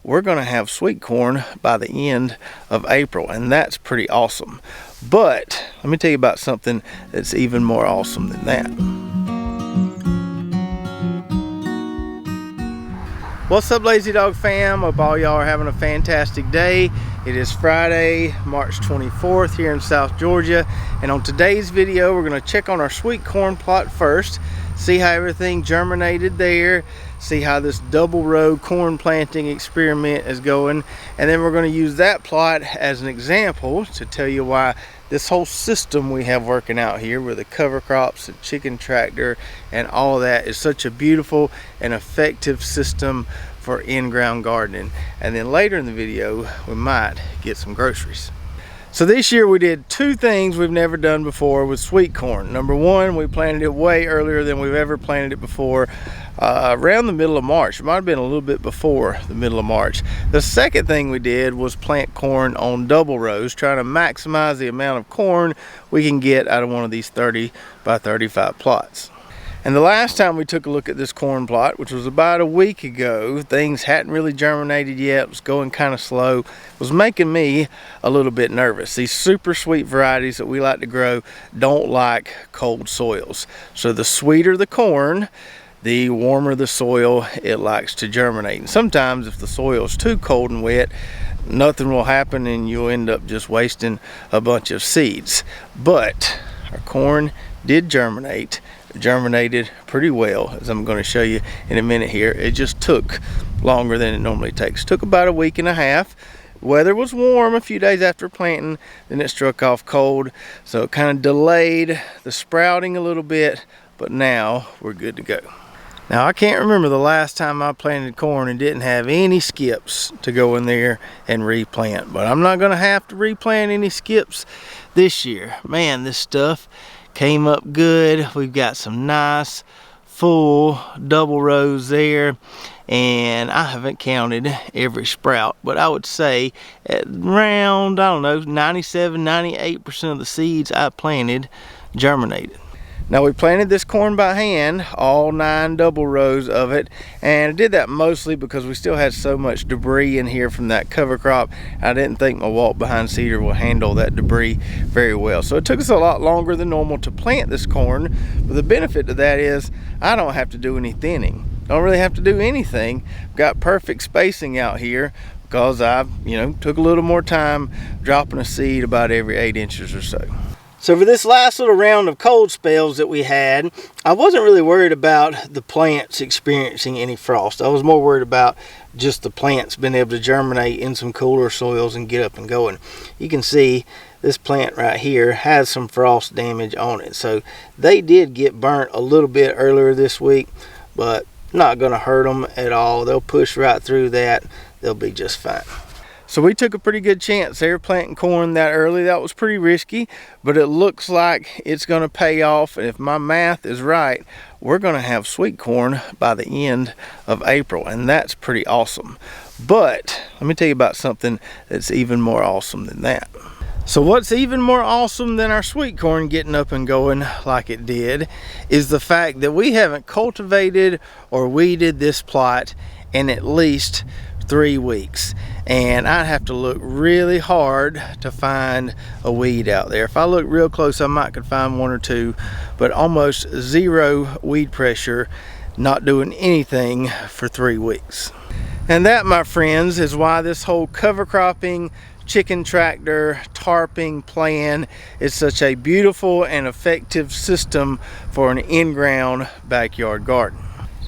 we're going to have sweet corn by the end of April, and that's pretty awesome. But let me tell you about something that's even more awesome than that. What's up, Lazy Dog fam? Hope all y'all are having a fantastic day. It is Friday, March 24th here in South Georgia, and on today's video we're going to check on our sweet corn plot first, see how everything germinated there, see how this double row corn planting experiment is going, and then we're going to use that plot as an example to tell you why this whole system we have working out here with the cover crops and chicken tractor and all of that is such a beautiful and effective system for in-ground gardening. And then later in the video we might get some groceries. So this year we did two things we've never done before with sweet corn. Number one, we planted it way earlier than we've ever planted it before, around the middle of March. It might have been a little bit before the middle of March. The second thing we did was plant corn on double rows, trying to maximize the amount of corn we can get out of one of these 30 by 35 plots. And the last time we took a look at this corn plot, which was about a week ago, things hadn't really germinated yet, it was going kind of slow, it was making me a little bit nervous. These super sweet varieties that we like to grow don't like cold soils. So the sweeter the corn, the warmer the soil it likes to germinate. And sometimes if the soil is too cold and wet, nothing will happen and you'll end up just wasting a bunch of seeds. But our corn did germinate. Germinated pretty well, as I'm going to show you in a minute here. It just took longer than it normally takes. Took about a week and a half. Weather was warm a few days after planting, then it struck off cold, so it kind of delayed the sprouting a little bit, but now we're good to go. Now I can't remember the last time I planted corn and didn't have any skips to go in there and replant, but I'm not going to have to replant any skips this year. Man, this stuff came up good. We've got some nice full double rows there, and I haven't counted every sprout, but I would say at around, I don't know, 97-98% of the seeds I planted germinated. Now we planted this corn by hand, all 9 double rows of it, and I did that mostly because we still had so much debris in here from that cover crop. I didn't think my walk behind seeder will handle that debris very well. So it took us a lot longer than normal to plant this corn, but the benefit to that is I don't have to do any thinning. Don't really have to do anything. Got perfect spacing out here because I, took a little more time dropping a seed about every 8 inches or so. So for this last little round of cold spells that we had, I wasn't really worried about the plants experiencing any frost. I was more worried about just the plants being able to germinate in some cooler soils and get up and going. You can see this plant right here has some frost damage on it. So they did get burnt a little bit earlier this week, but not going to hurt them at all. They'll push right through that. They'll be just fine. So we took a pretty good chance there planting corn that early. That was pretty risky, but it looks like it's going to pay off. And if my math is right, we're going to have sweet corn by the end of April, and that's pretty awesome. But let me tell you about something that's even more awesome than that. So what's even more awesome than our sweet corn getting up and going like it did is the fact that we haven't cultivated or weeded this plot in at least 3 weeks, and I'd have to look really hard to find a weed out there. If I look real close, I might could find 1 or 2, but almost zero weed pressure, not doing anything for 3 weeks. And that, my friends, is why this whole cover cropping, chicken tractor, tarping plan is such a beautiful and effective system for an in-ground backyard garden.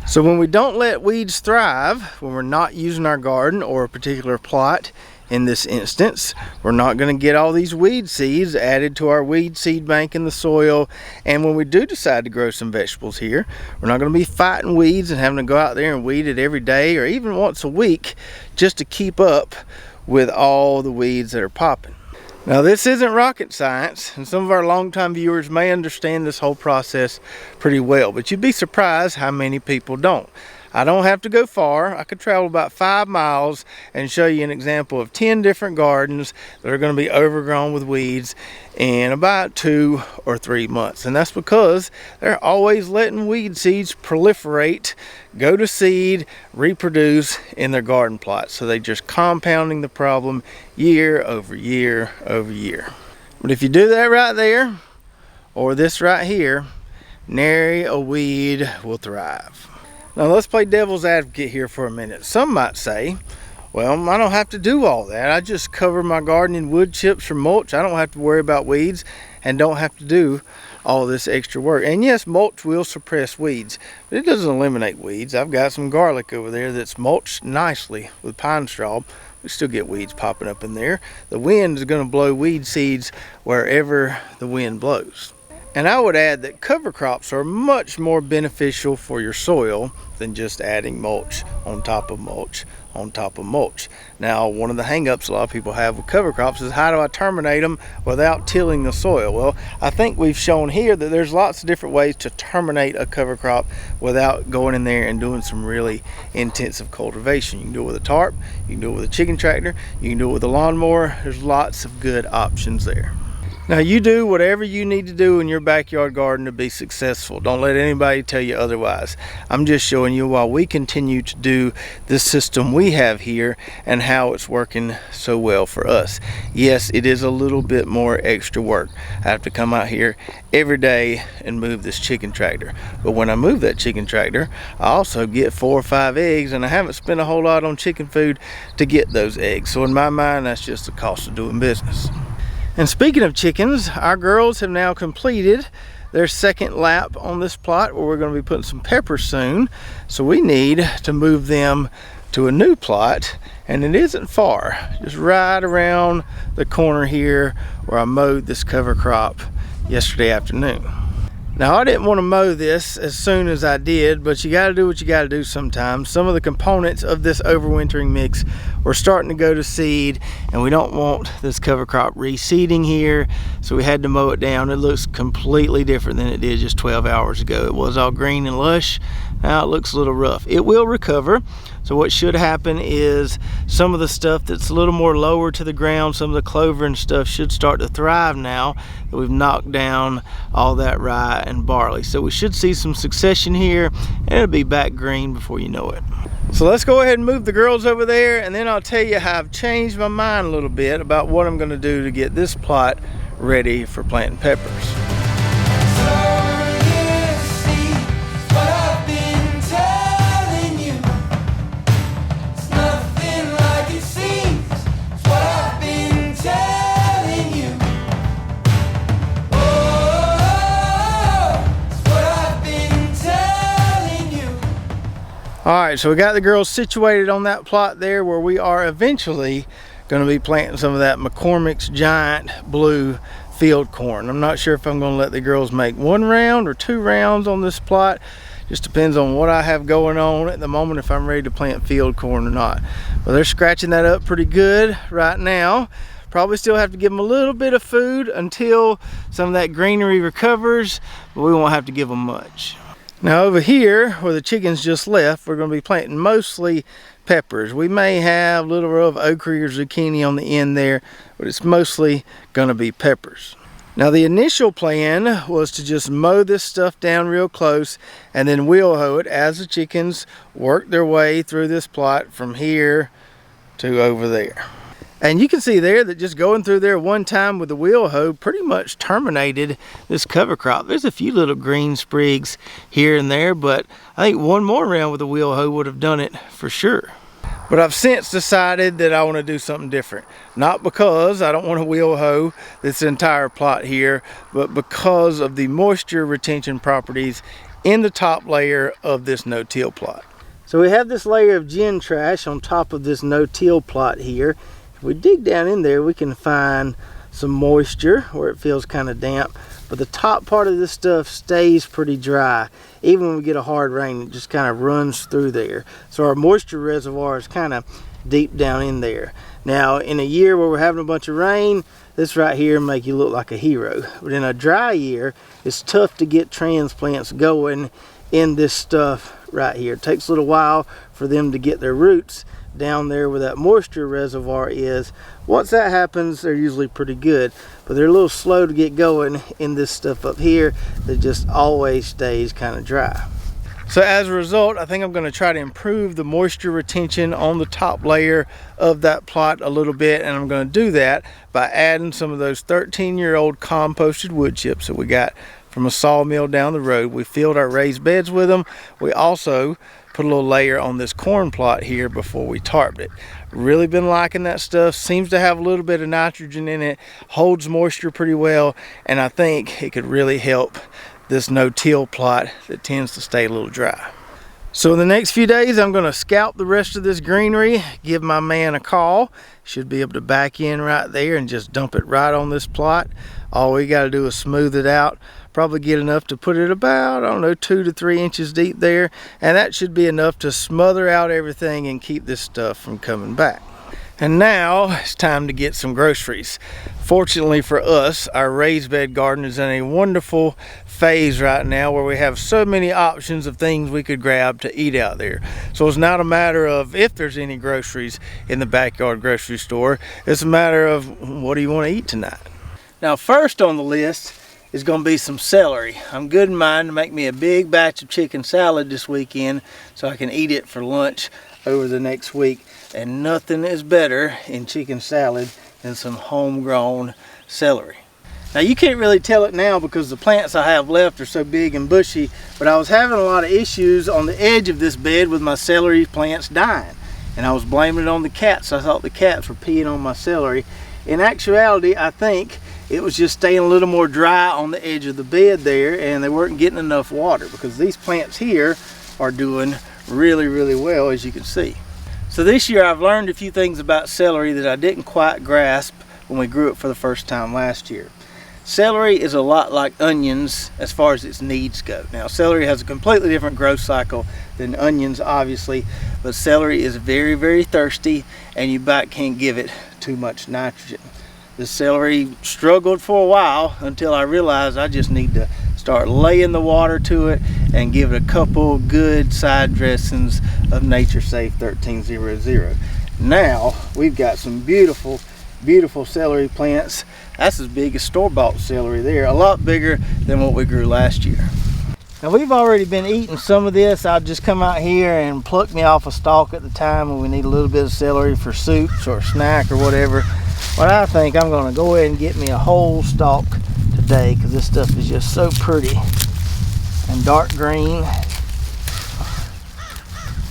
So when we don't let weeds thrive, when we're not using our garden or a particular plot, in this instance, we're not going to get all these weed seeds added to our weed seed bank in the soil. And when we do decide to grow some vegetables here, we're not going to be fighting weeds and having to go out there and weed it every day or even once a week just to keep up with all the weeds that are popping. Now this isn't rocket science, and some of our longtime viewers may understand this whole process pretty well, but you'd be surprised how many people don't. I don't have to go far. I could travel about 5 miles and show you an example of 10 different gardens that are going to be overgrown with weeds in about 2 or 3 months. And that's because they're always letting weed seeds proliferate, go to seed, reproduce in their garden plots. So they're just compounding the problem year over year over year. But if you do that right there, or this right here, nary a weed will thrive. Now let's play devil's advocate here for a minute. Some might say, well, I don't have to do all that. I just cover my garden in wood chips or mulch. I don't have to worry about weeds and don't have to do all this extra work. And yes, mulch will suppress weeds, but it doesn't eliminate weeds. I've got some garlic over there that's mulched nicely with pine straw. We still get weeds popping up in there. The wind is going to blow weed seeds wherever the wind blows. And I would add that cover crops are much more beneficial for your soil than just adding mulch on top of mulch on top of mulch. Now, one of the hang-ups a lot of people have with cover crops is, how do I terminate them without tilling the soil? Well, I think we've shown here that there's lots of different ways to terminate a cover crop without going in there and doing some really intensive cultivation. You can do it with a tarp, you can do it with a chicken tractor, you can do it with a lawnmower. There's lots of good options there. Now, you do whatever you need to do in your backyard garden to be successful. Don't let anybody tell you otherwise. I'm just showing you while we continue to do this system we have here and how it's working so well for us. Yes, it is a little bit more extra work. I have to come out here every day and move this chicken tractor. But when I move that chicken tractor, I also get 4 or 5 eggs, and I haven't spent a whole lot on chicken food to get those eggs. So in my mind, that's just the cost of doing business. And speaking of chickens, our girls have now completed their second lap on this plot where we're going to be putting some peppers soon. So we need to move them to a new plot, and it isn't far, just right around the corner here where I mowed this cover crop yesterday afternoon. Now, I didn't want to mow this as soon as I did, but you got to do what you got to do sometimes. Some of the components of this overwintering mix were starting to go to seed, and we don't want this cover crop reseeding here, so we had to mow it down. It looks completely different than it did just 12 hours ago. It was all green and lush. Now it looks a little rough. It will recover. So what should happen is some of the stuff that's a little more lower to the ground, some of the clover and stuff, should start to thrive now that we've knocked down all that rye and barley. So we should see some succession here, and it'll be back green before you know it. So let's go ahead and move the girls over there, and then I'll tell you how I've changed my mind a little bit about what I'm going to do to get this plot ready for planting peppers. Alright, so we got the girls situated on that plot there where we are eventually going to be planting some of that McCormick's Giant Blue field corn. I'm not sure if I'm going to let the girls make 1 round or 2 rounds on this plot. Just depends on what I have going on at the moment, if I'm ready to plant field corn or not. But they're scratching that up pretty good right now. Probably still have to give them a little bit of food until some of that greenery recovers, but we won't have to give them much. Now over here, where the chickens just left, we're going to be planting mostly peppers. We may have a little row of okra or zucchini on the end there, but it's mostly going to be peppers. Now the initial plan was to just mow this stuff down real close and then wheel hoe it as the chickens work their way through this plot from here to over there. And you can see there that just going through there one time with the wheel hoe pretty much terminated this cover crop. There's a few little green sprigs here and there, but I think one more round with the wheel hoe would have done it for sure. But I've since decided that I want to do something different. Not because I don't want to wheel hoe this entire plot here, but because of the moisture retention properties in the top layer of this no-till plot. So we have this layer of gin trash on top of this no-till plot here. If we dig down in there, we can find some moisture where it feels kind of damp, but the top part of this stuff stays pretty dry. Even when we get a hard rain, it just kind of runs through there. So our moisture reservoir is kind of deep down in there. Now, in a year where we're having a bunch of rain, this right here make you look like a hero. But in a dry year, it's tough to get transplants going in this stuff right here. It takes a little while for them to get their roots down there where that moisture reservoir is. Once that happens, they're usually pretty good, but they're a little slow to get going in this stuff up here that just always stays kind of dry. So as a result, I think I'm going to try to improve the moisture retention on the top layer of that plot a little bit, and I'm going to do that by adding some of those 13-year-old composted wood chips that we got from a sawmill down the road. We filled our raised beds with them. We also put a little layer on this corn plot here before we tarped it. Really been liking that stuff. Seems to have a little bit of nitrogen in it, holds moisture pretty well, and I think it could really help this no-till plot that tends to stay a little dry. So in the next few days, I'm going to scalp the rest of this greenery, give my man a call. Should be able to back in right there and just dump it right on this plot. All we got to do is smooth it out. Probably get enough to put it about, I don't know, 2 to 3 inches deep there. And that should be enough to smother out everything and keep this stuff from coming back. And now it's time to get some groceries. Fortunately for us, our raised bed garden is in a wonderful phase right now where we have so many options of things we could grab to eat out there. So it's not a matter of if there's any groceries in the backyard grocery store. It's a matter of what do you want to eat tonight? Now first on the list is going to be some celery. I'm good in mind to make me a big batch of chicken salad this weekend so I can eat it for lunch over the next week. And nothing is better in chicken salad than some homegrown celery. Now you can't really tell it now because the plants I have left are so big and bushy, but I was having a lot of issues on the edge of this bed with my celery plants dying. And I was blaming it on the cats. I thought the cats were peeing on my celery. In actuality, I think it was just staying a little more dry on the edge of the bed there, and they weren't getting enough water, because these plants here are doing really, really well, as you can see. So this year I've learned a few things about celery that I didn't quite grasp when we grew it for the first time last year. Celery is a lot like onions as far as its needs go. Now celery has a completely different growth cycle than onions, obviously, but celery is very, very thirsty, and you about can't give it too much nitrogen. The celery struggled for a while until I realized I just need to start laying the water to it and give it a couple good side dressings of Nature Safe 1300. Now we've got some beautiful, beautiful celery plants. That's as big as store-bought celery there, a lot bigger than what we grew last year. Now we've already been eating some of this. I'll just come out here and pluck me off a stalk at the time when we need a little bit of celery for soups or a snack or whatever. What I think, I'm going to go ahead and get me a whole stalk today, because this stuff is just so pretty and dark green.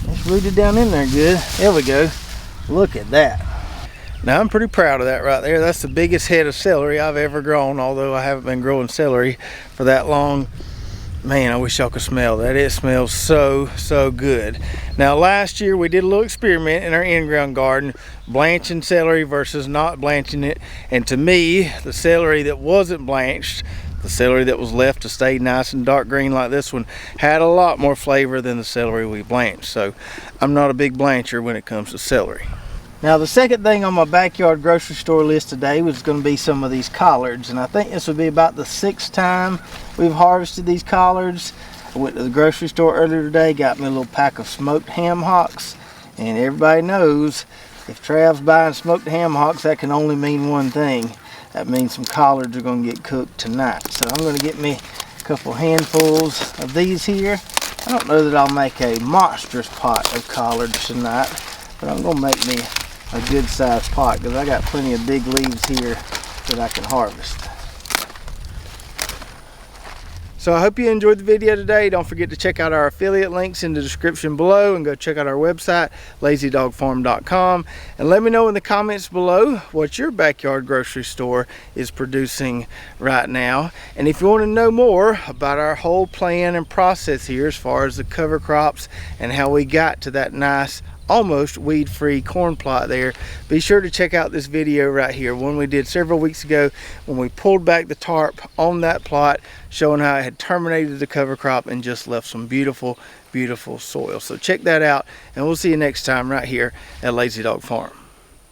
It's rooted down in there good. There we go. Look at that. Now I'm pretty proud of that right there. That's the biggest head of celery I've ever grown, although I haven't been growing celery for that long. Man, I wish y'all could smell that. It smells so, so good. Now last year we did a little experiment in our in-ground garden, blanching celery versus not blanching it. And to me, the celery that wasn't blanched, the celery that was left to stay nice and dark green like this one, had a lot more flavor than the celery we blanched. So I'm not a big blancher when it comes to celery. Now the second thing on my backyard grocery store list today was going to be some of these collards, and I think this would be about the 6th time we've harvested these collards. I went to the grocery store earlier today, got me a little pack of smoked ham hocks, and everybody knows if Trav's buying smoked ham hocks, that can only mean one thing. That means some collards are going to get cooked tonight. So I'm going to get me a couple handfuls of these here. I don't know that I'll make a monstrous pot of collards tonight, but I'm going to make me a good sized pot because I got plenty of big leaves here that I can harvest. So I hope you enjoyed the video today. Don't forget to check out our affiliate links in the description below, and go check out our website, lazydogfarm.com, and let me know in the comments below what your backyard grocery store is producing right now. And if you want to know more about our whole plan and process here as far as the cover crops and how we got to that nice almost weed-free corn plot there, be sure to check out this video right here, one we did several weeks ago when we pulled back the tarp on that plot, showing how it had terminated the cover crop and just left some beautiful, beautiful soil. So check that out, and we'll see you next time right here at Lazy Dog Farm.